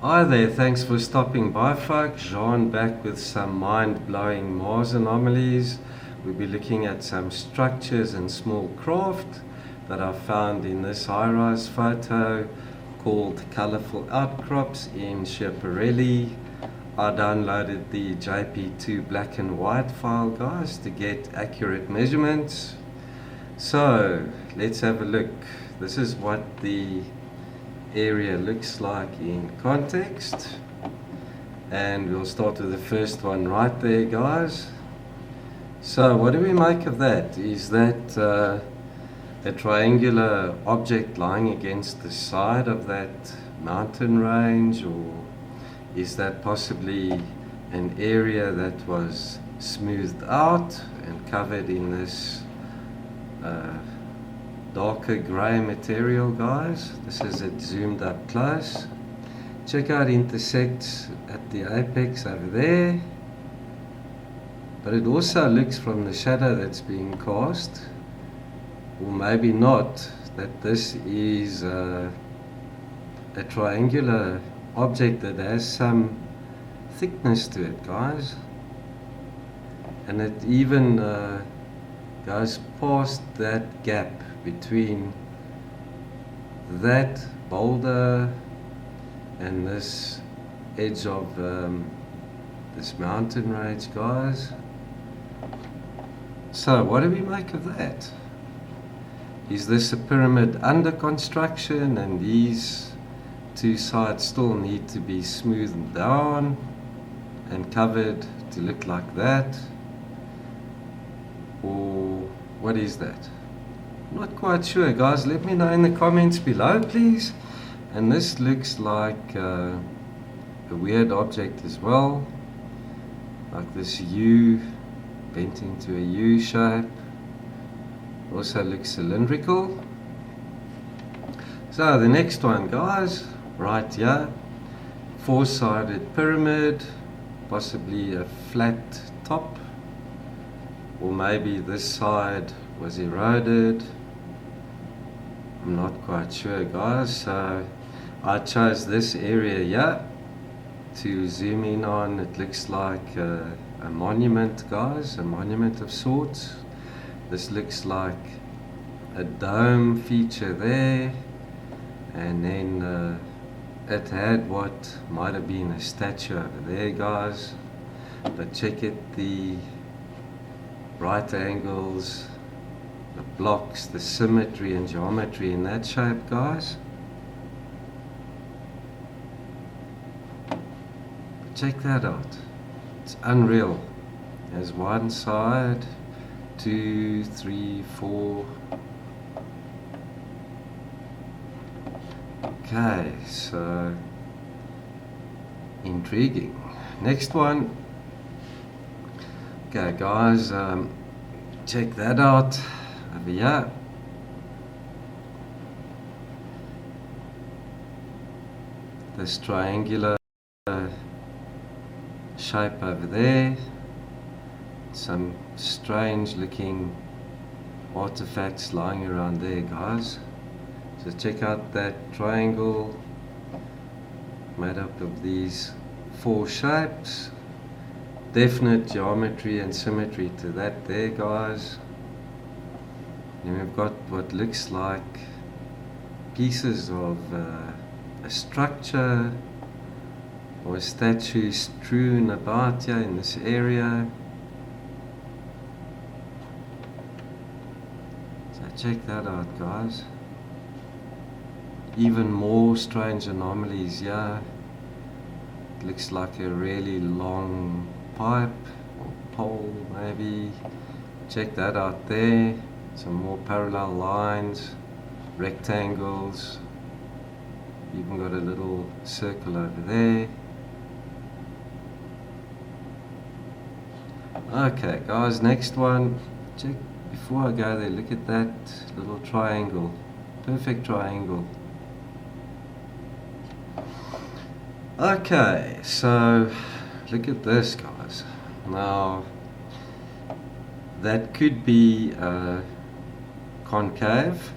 Hi there, thanks for stopping by folks. Jean back with some mind-blowing Mars anomalies. We'll be looking at some structures and small craft that I found in this HiRISE photo called Colorful Outcrops in Schiaparelli. I downloaded the JP2 black and white file, guys, to get accurate measurements. So let's have a look. This is what the area looks like in context, and we'll start with the first one right there, guys. So what do we make of that? Is that a triangular object lying against the side of that mountain range, or is that possibly an area that was smoothed out and covered in this darker grey material, guys? This is it zoomed up close. Check out intersects at the apex over there, but it also looks from the shadow that's being cast, or maybe not, that this is a triangular object that has some thickness to it, guys, and it even goes past that gap between that boulder and this edge of this mountain range, guys. So what do we make of that? Is this a pyramid under construction and these two sides still need to be smoothed down and covered to look like that? Or what is that? Not quite sure, guys. Let me know in the comments below, please. And this looks like a weird object as well, like this U bent into a U shape. Also looks cylindrical. So the next one, guys, right here, four-sided pyramid, possibly a flat top, or maybe this side was eroded. I'm not quite sure, guys. So I chose this area here to zoom in on. It looks like a monument, guys, a monument of sorts. This looks like a dome feature there, and then it had what might have been a statue over there, guys. But check it, the right angles, the blocks, the symmetry and geometry in that shape, guys. Check that out. It's unreal. There's one side, 2, 3, 4. Okay, so intriguing. Next one. Okay, guys, check that out over here. This triangular shape over there. Some strange looking artifacts lying around there, guys. So check out that triangle made up of these four shapes. Definite geometry and symmetry to that there, guys. And we've got what looks like pieces of a structure or a statue strewn about here in this area. So check that out, guys. Even more strange anomalies here. It looks like a really long pipe or pole, maybe. Check that out there. Some more parallel lines, rectangles. Even got a little circle over there. Okay, guys, next one. Check, before I go there, look at that little triangle. Perfect triangle. Okay, so look at this, guys. Now, that could be concave,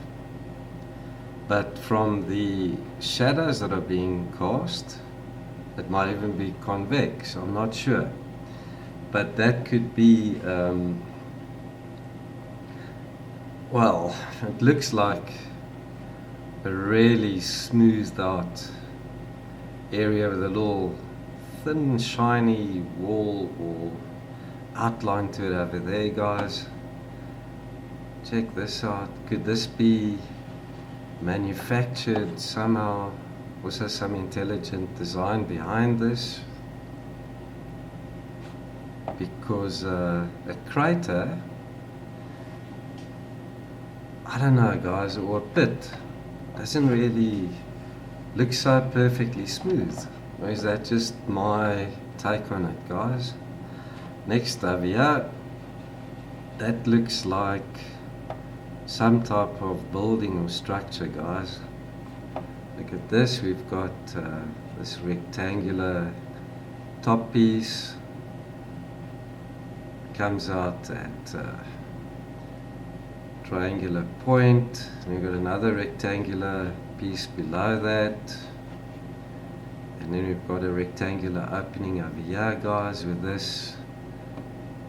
but from the shadows that are being cast, It might even be convex, I'm not sure. But that could be, well, it looks like a really smoothed out area with a little thin shiny wall or outline to it over there, guys. Check this out. Could this be manufactured somehow? Was there some intelligent design behind this? Because a crater, I don't know, guys, or a pit doesn't really look so perfectly smooth. Or is that just my take on it, guys? Next over here, that looks like some type of building or structure, guys. Look at this, we've got this rectangular top piece, comes out at triangular point, and we've got another rectangular piece below that, and then we've got a rectangular opening over here, guys, with this,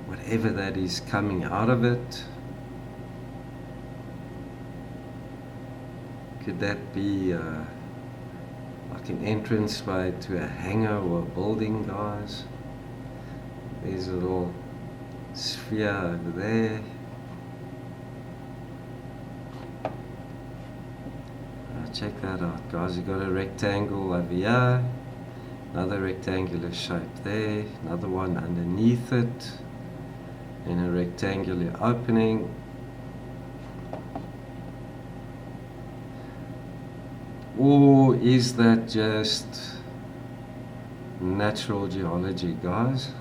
whatever that is coming out of it. Could that be like an entranceway to a hangar or a building, guys? There's a little sphere over there. Check that out, guys. You've got a rectangle over here, another rectangular shape there, another one underneath it, and a rectangular opening. Or is that just natural geology, guys?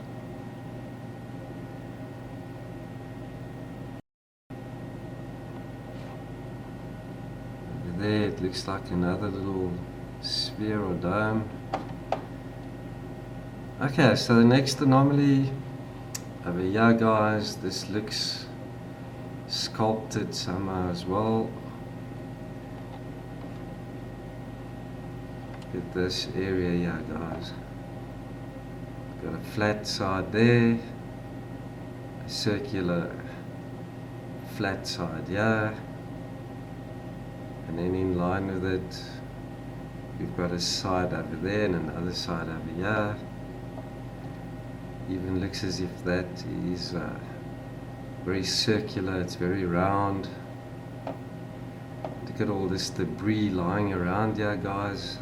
Over there it looks like another little sphere or dome. Okay, so the next anomaly over here, guys, this looks sculpted somehow as well. Look at this area here, guys. Got a flat side there, a circular flat side here, and then in line with it we've got a side over there and another side over here. Even looks as if that is very circular, it's very round. Look at all this debris lying around here, guys.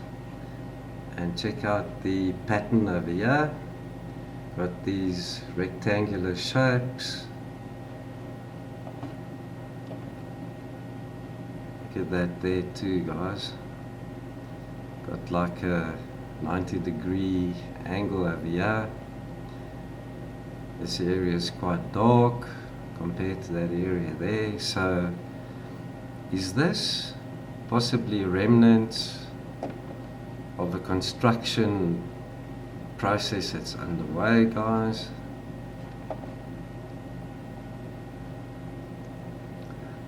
And check out the pattern over here. Got these rectangular shapes. Look at that there too, guys. Got like a 90-degree angle over here. This area is quite dark compared to that area there. So is this possibly remnants of a construction process that's underway, guys?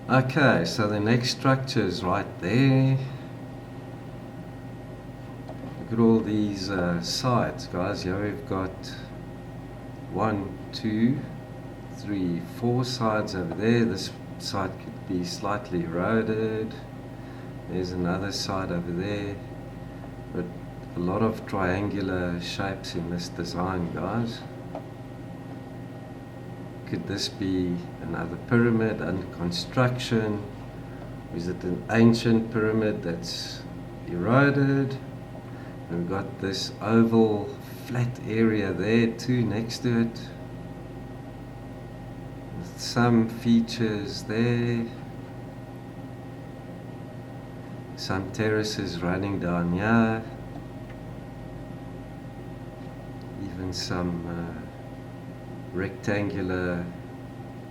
Okay, so the next structure is right there. Look at all these sides, guys. Here we've got 1, 2, 3, 4 sides over there. This side could be slightly eroded. There's another side over there. But a lot of triangular shapes in this design, guys. Could this be another pyramid under construction? Is it an ancient pyramid that's eroded? And we've got this oval flat area there too next to it, with some features there, some terraces running down here, even some rectangular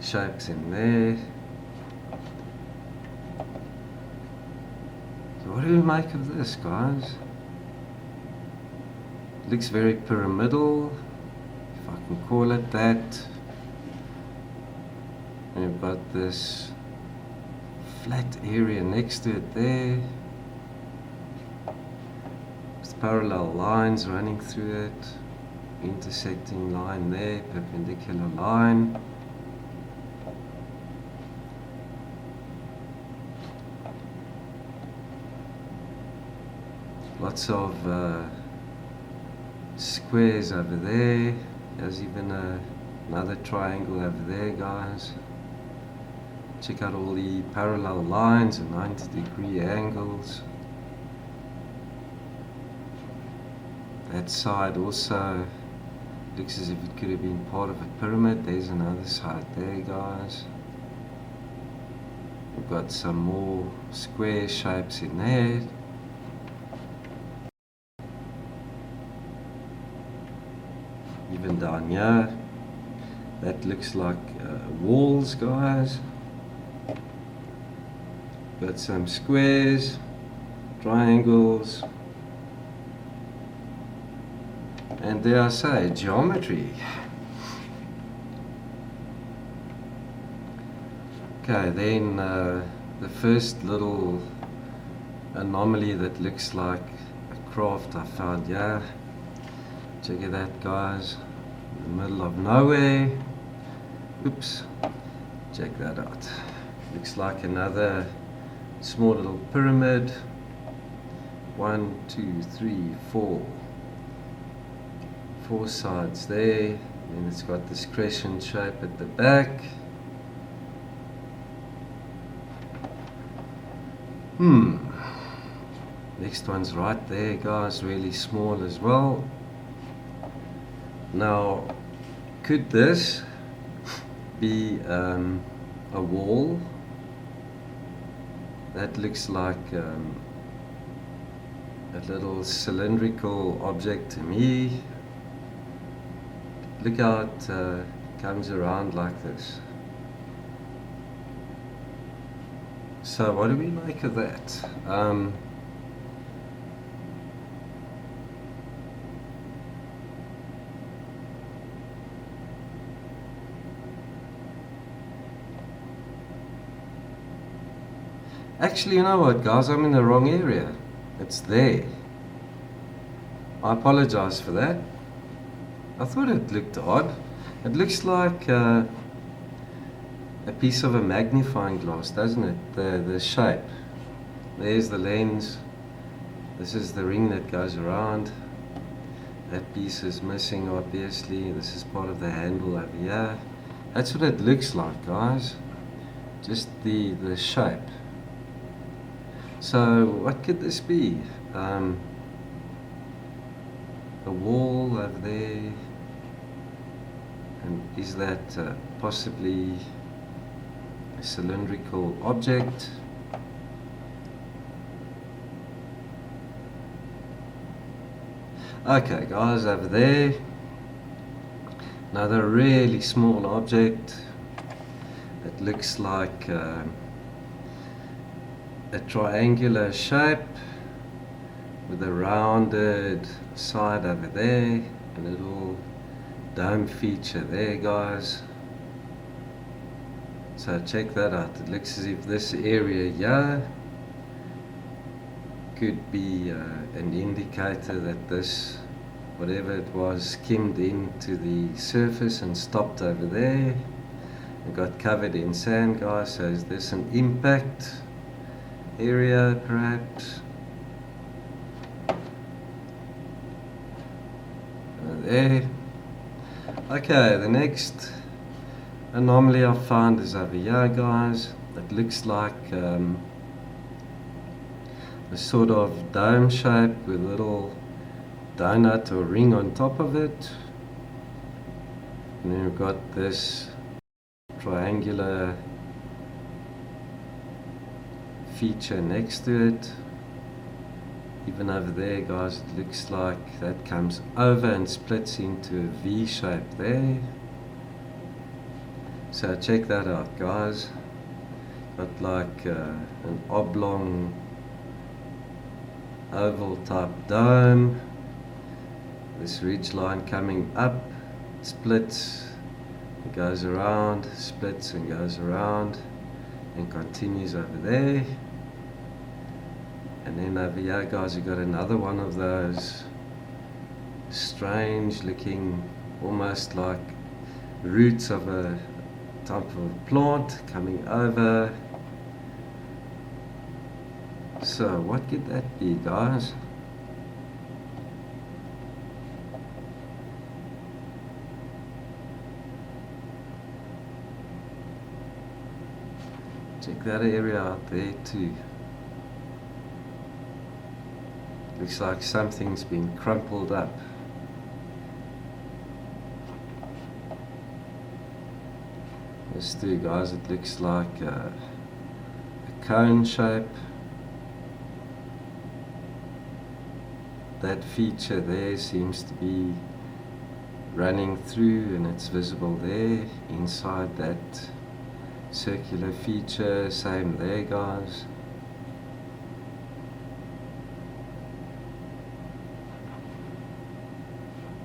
shapes in there. So what do we make of this, guys? It looks very pyramidal, if I can call it that. And we've got this flat area next to it there, with parallel lines running through it, intersecting line there, perpendicular line. Lots of squares over there. There's even another triangle over there, guys. Check out all the parallel lines and 90-degree angles. That side also looks as if it could have been part of a pyramid. There's another side there, guys. We've got some more square shapes in there. Even down here, that looks like walls, guys. Got some squares, triangles, and dare I say, geometry. Okay, then the first little anomaly that looks like a craft I found here. Check it out, guys. In the middle of nowhere. Oops. Check that out. Looks like another small little pyramid. 1, 2, 3, 4. 4 sides there. And it's got this crescent shape at the back. Next one's right there, guys. Really small as well. Now, could this be a wall? That looks like a little cylindrical object to me. Look how it comes around like this. So what do we make of that? Actually, you know what, guys? I'm in the wrong area. It's there. I apologize for that. I thought it looked odd. It looks like a piece of a magnifying glass, doesn't it? The shape. There's the lens. This is the ring that goes around. That piece is missing, obviously. This is part of the handle over here. That's what it looks like, guys. Just the shape. So, what could this be? A wall over there. And is that possibly a cylindrical object? Okay, guys, over there. Another really small object. It looks like a triangular shape with a rounded side over there, a little dome feature there, guys. So check that out. It looks as if this area here could be an indicator that this, whatever it was, skimmed into the surface and stopped over there and got covered in sand, guys. So is this an impact area, perhaps? There. Okay, the next anomaly I found is over here, guys. It looks like a sort of dome shape with a little donut or ring on top of it. And then we've got this triangular feature next to it. Even over there, guys, it looks like that comes over and splits into a V shape there. So check that out, guys. Got like an oblong oval type dome. This ridge line coming up, splits, goes around, splits and goes around and continues over there. And then over here, guys, you got another one of those strange looking, almost like roots of a type of plant coming over. So what could that be, guys? Check that area out there too. Looks like something's been crumpled up. This too, guys, it looks like a cone shape. That feature there seems to be running through, and it's visible there inside that circular feature. Same there, guys.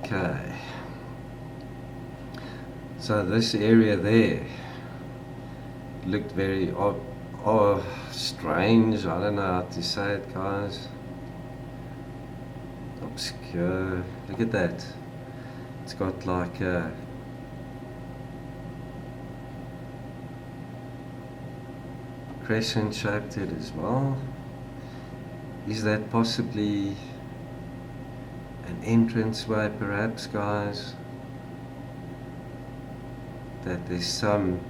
Okay, so this area there looked very strange. I don't know how to say it, guys. Obscure. Look at that. It's got like a crescent shape to it as well. Is that possibly an entranceway, perhaps, guys? That there's some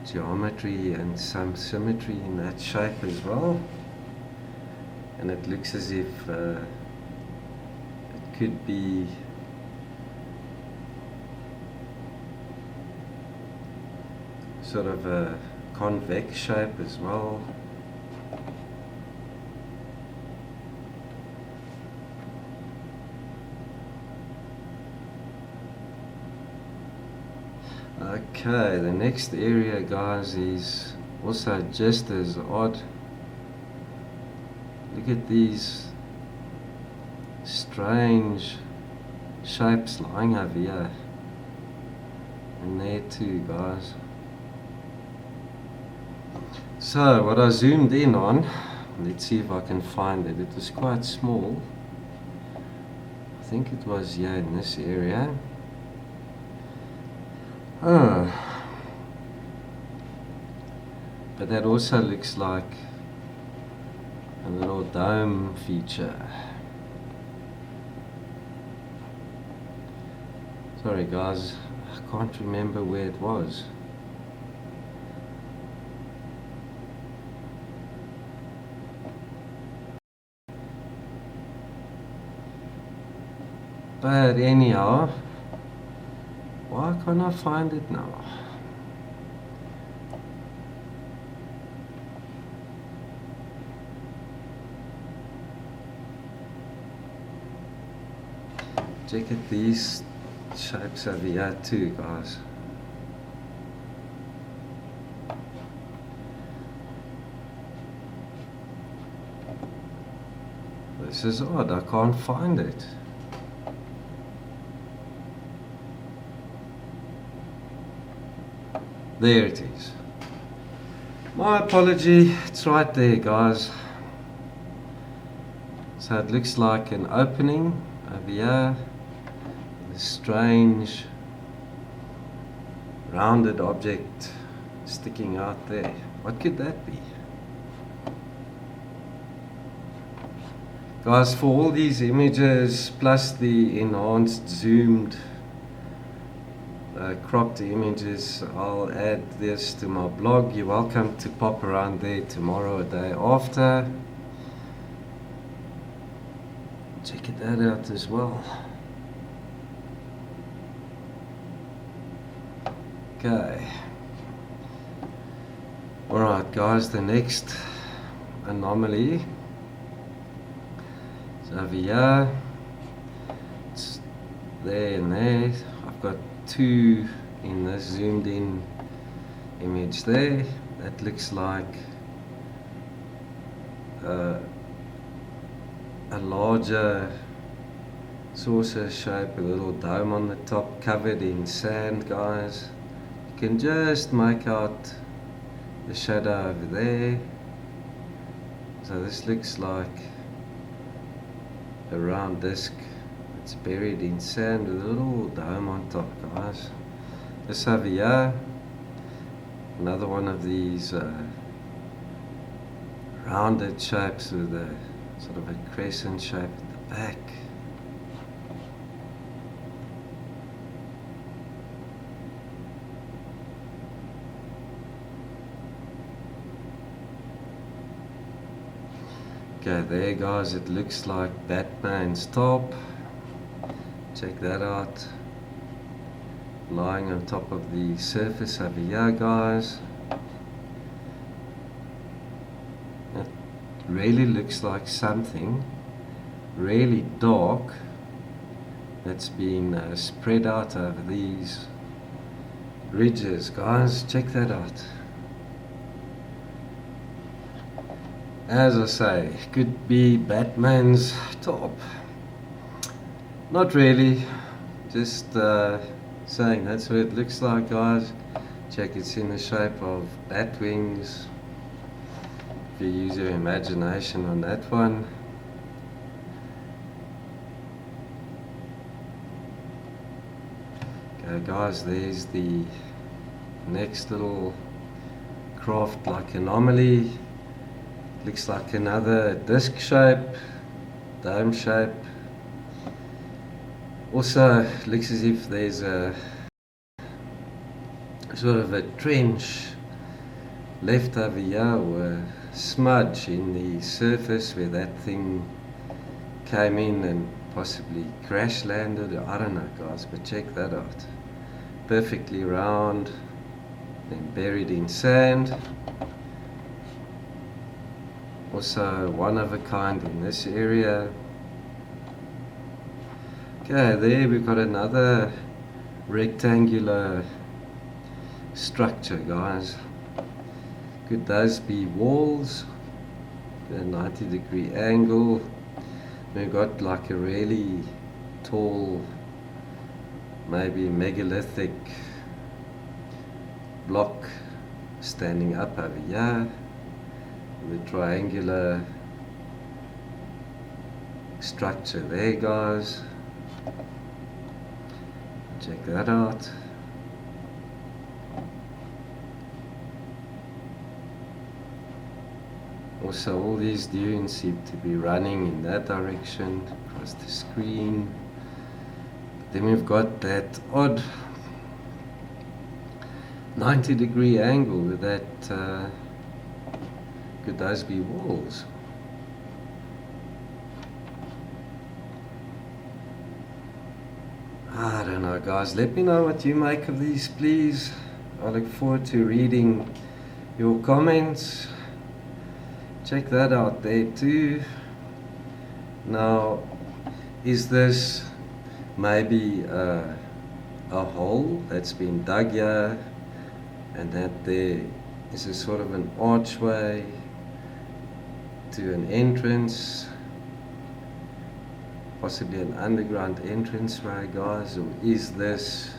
geometry and some symmetry in that shape as well. And it looks as if it could be sort of a convex shape as well. Okay, the next area, guys, is also just as odd. Look at these strange shapes lying over here and there too, guys. So what I zoomed in on, let's see if I can find it. It was quite small. I think it was here in this area. But that also looks like a little dome feature. Sorry, guys, I can't remember where it was. But anyhow, why can't I find it now? Check at these shapes over here too, guys. This is odd, I can't find it. There it is. My apology, it's right there, guys. So it looks like an opening over here. This strange rounded object sticking out there. What could that be? Guys, for all these images plus the enhanced zoomed cropped images, I'll add this to my blog. You're welcome to pop around there tomorrow or day after. Check that out as well. Okay. Alright, guys, the next anomaly is over here. It's there and there. I've got two in this zoomed in image there. That looks like a larger saucer shape, a little dome on the top covered in sand, guys. You can just make out the shadow over there. So this looks like a round disc. It's buried in sand with a little dome on top, guys. This over here, another one of these rounded shapes with a sort of a crescent shape at the back. Okay, there guys, it looks like Batman's top. Check that out. Lying on top of the surface over here, guys. It really looks like something really dark that's been spread out over these ridges, guys. Check that out. As I say, could be Batman's top. Not really, just saying that's what it looks like, guys. Check, it's in the shape of bat wings. If you use your imagination on that one. Okay guys, there's the next little craft like Anomaly. Looks like another disc shape, dome shape. Also looks as if there's a sort of a trench left over here, or a smudge in the surface where that thing came in and possibly crash landed. I don't know, guys, but check that out. Perfectly round, then buried in sand. Also one of a kind in this area. Okay, there we've got another rectangular structure, guys. Could those be walls? A 90-degree angle. We've got like a really tall, maybe megalithic block standing up over here. The triangular structure there, guys. Check that out. Also, all these dunes seem to be running in that direction across the screen. But then we've got that odd 90-degree angle with that. Could those be walls? I don't know, guys. Let me know what you make of these, please. I look forward to reading your comments. Check that out there too. Now, is this maybe a hole that's been dug here, and that there is a sort of an archway to an entrance, possibly an underground entranceway, guys? Or is this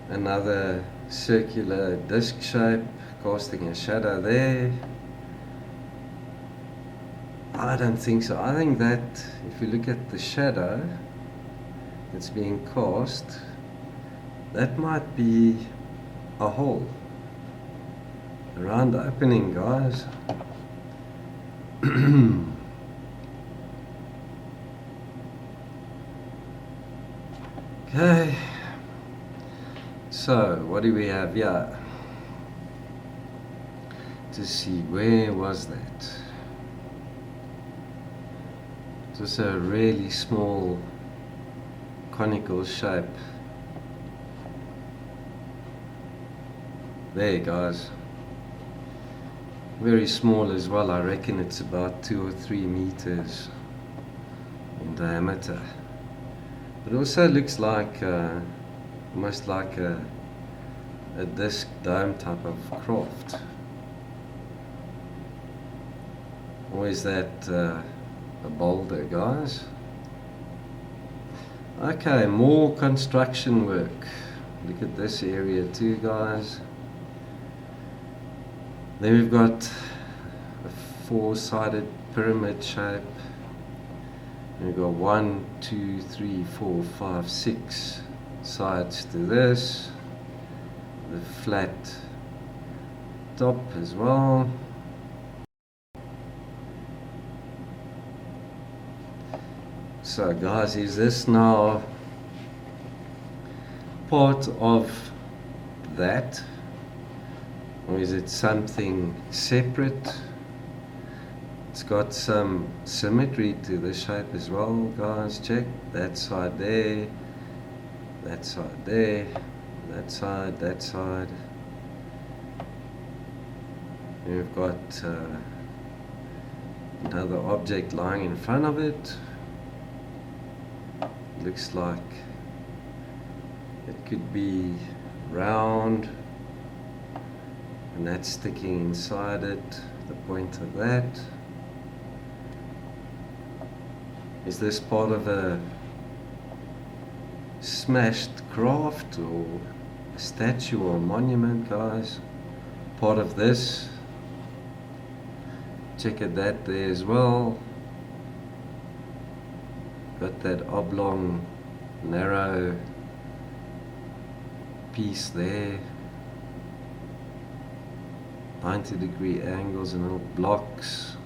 another circular disc shape casting a shadow there? I don't think so. I think that if you look at the shadow that's being cast, that might be a hole, a round opening, guys. Okay, so what do we have here? To see, where was that? Just a really small conical shape. There, guys. Very small as well. I reckon it's about 2 or 3 meters in diameter. It also looks like almost like a disc dome type of craft. Or is that a boulder, guys? Okay, more construction work. Look at this area too, guys. Then we've got a four-sided pyramid shape. And we've got 1, 2, 3, 4, 5, 6 sides to this. The flat top as well. So guys, is this now part of that, or is it something separate? It's got some symmetry to the shape as well, guys. Check that side there, that side there, that side, that side. And we've got another object lying in front of it. Looks like it could be round, and that's sticking inside it, the point of that. Is this part of a smashed craft or a statue or a monument, guys? Part of this. Check at that there as well. Got that oblong, narrow piece there. 90-degree angles and little blocks.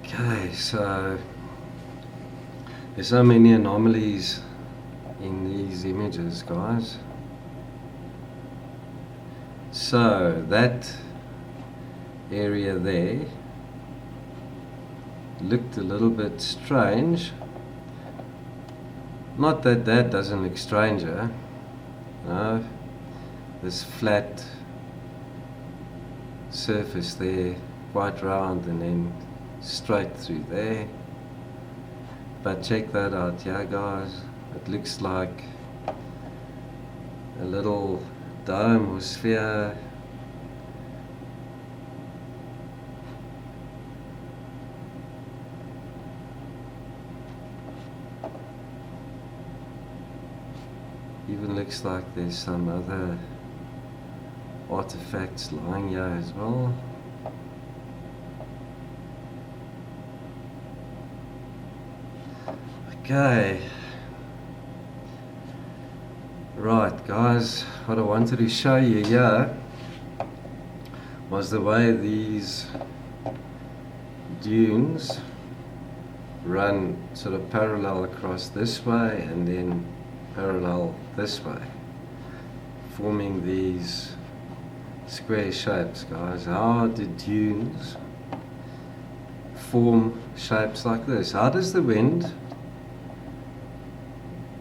Okay, so there's so many anomalies in these images, guys. So that area there looked a little bit strange. Not that that doesn't look stranger. No, this flat surface there, quite round, and then straight through there. But check that out, yeah, guys. It looks like a little dome or sphere. Even looks like there's some other artifacts lying here as well. Okay. Right, guys, what I wanted to show you here was the way these dunes run sort of parallel across this way and then parallel this way, forming these square shapes, guys. How do dunes form shapes like this? How does the wind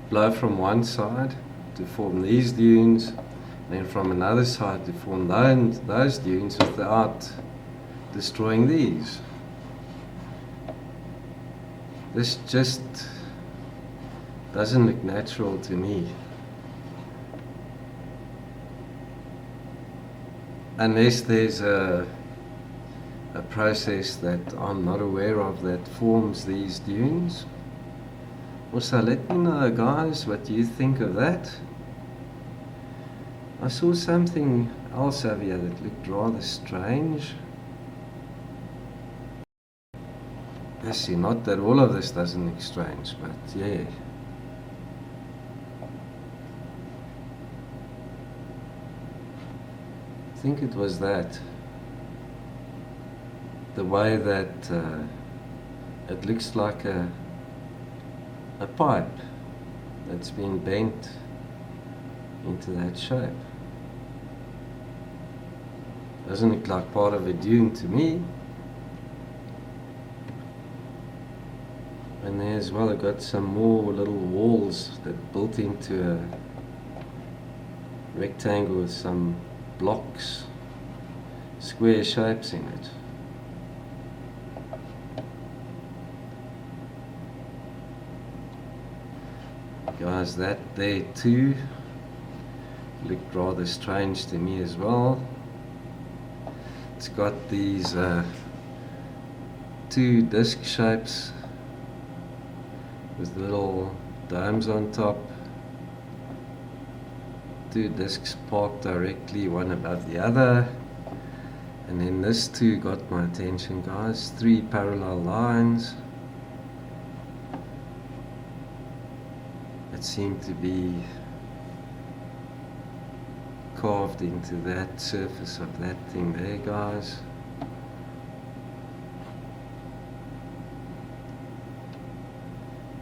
blow from one side to form these dunes, and then from another side to form those dunes without destroying these? This just doesn't look natural to me. Unless there's a process that I'm not aware of that forms these dunes. Also, let me know, guys, what you think of that. I saw something else over here that looked rather strange. I see, not that all of this doesn't look strange, but yeah. I think it was that. The way that it looks like a pipe that's been bent into that shape. Doesn't look like part of a dune to me. And there as well, I got some more little walls that built into a rectangle with some blocks, square shapes in it. Guys, that there too looked rather strange to me as well. It's got these two disc shapes with little domes on top. two discs parked directly one above the other. And then this too got my attention, guys. 3 parallel lines that seem to be carved into that surface of that thing there, guys.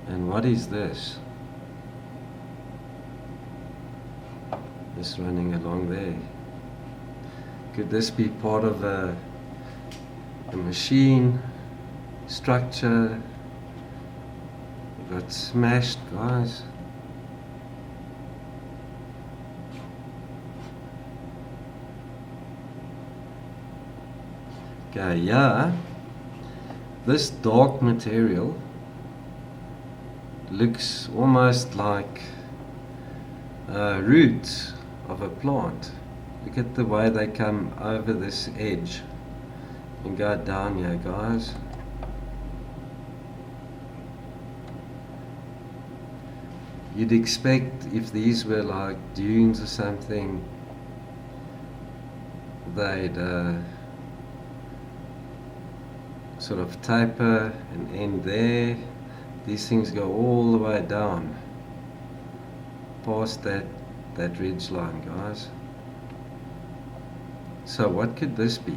And what is this? This running along there. Could this be part of a machine structure? It got smashed, guys. Okay, yeah. This dark material looks almost like roots of a plant. Look at the way they come over this edge and go down here, guys. You'd expect if these were like dunes or something, they'd sort of taper and end there. These things go all the way down past that ridge line, guys. So what could this be?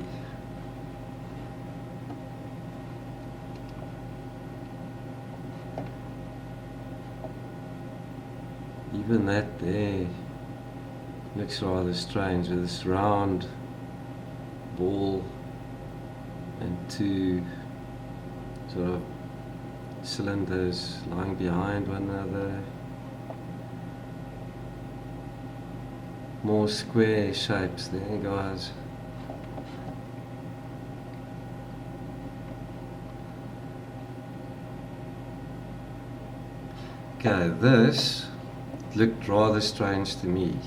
Even that there looks rather strange with this round ball and 2 sort of cylinders lying behind one another. More square shapes there, guys. Okay, this looked rather strange to me.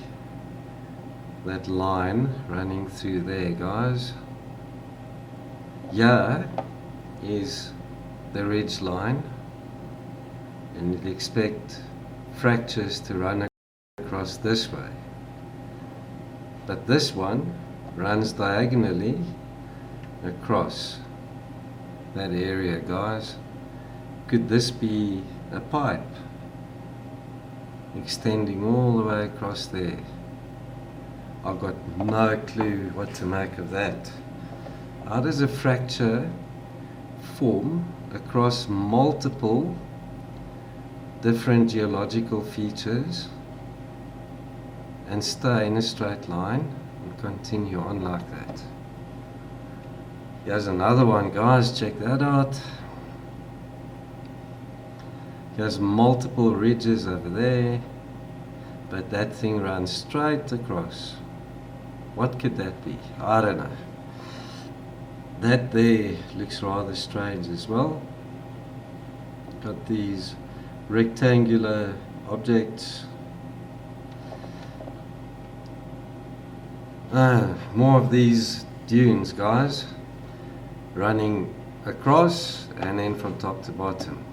That line running through there, guys. Here is the ridge line, and you'd expect fractures to run across this way. But this one runs diagonally across that area, guys. Could this be a pipe extending all the way across there? I've got no clue what to make of that. How does a fracture form across multiple different geological features and stay in a straight line and continue on like that? Here's another one, guys, check that out. There's multiple ridges over there, but that thing runs straight across. What could that be? I don't know. That there looks rather strange as well. Got these rectangular objects. More of these dunes, guys, running across and then from top to bottom.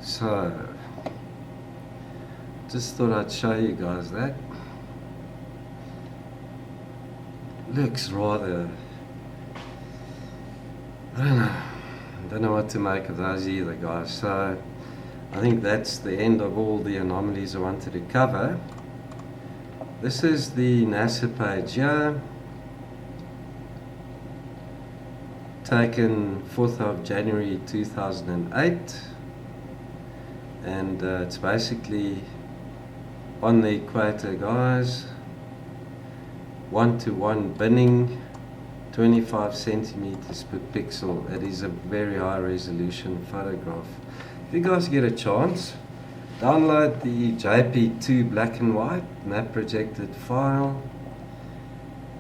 So, just thought I'd show you guys that. Looks rather, I don't know what to make of those either, guys. So I think that's the end of all the anomalies I wanted to cover. This is the NASA page here, taken 4th of January 2008, and it's basically on the equator, guys. 1-to-1 binning, 25 centimeters per pixel. That is a very high resolution photograph. If you guys get a chance, download the JP2 black and white map projected file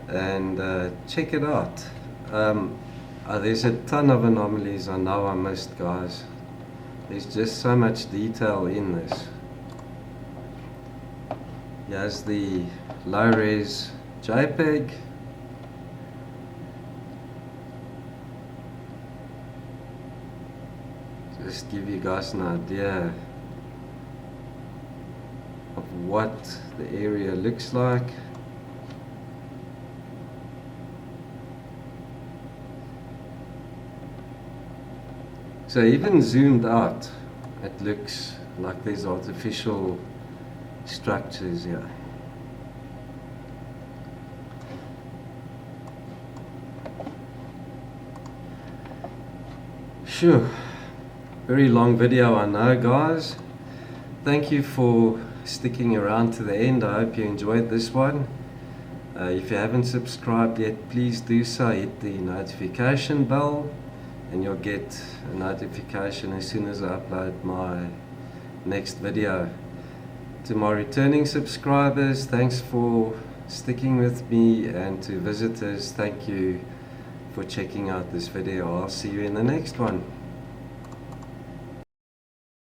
and check it out. There's a ton of anomalies I know I missed, guys. There's just so much detail in this. Here's the low-res JPEG. Just give you guys an idea what the area looks like. So even zoomed out, it looks like there's artificial structures here. Sure, very long video I know, guys. Thank you for sticking around to the end. I hope you enjoyed this one. If you haven't subscribed yet, please do so. Hit the notification bell and you'll get a notification as soon as I upload my next video. To my returning subscribers, thanks for sticking with me, and to visitors, thank you for checking out this video. I'll see you in the next one.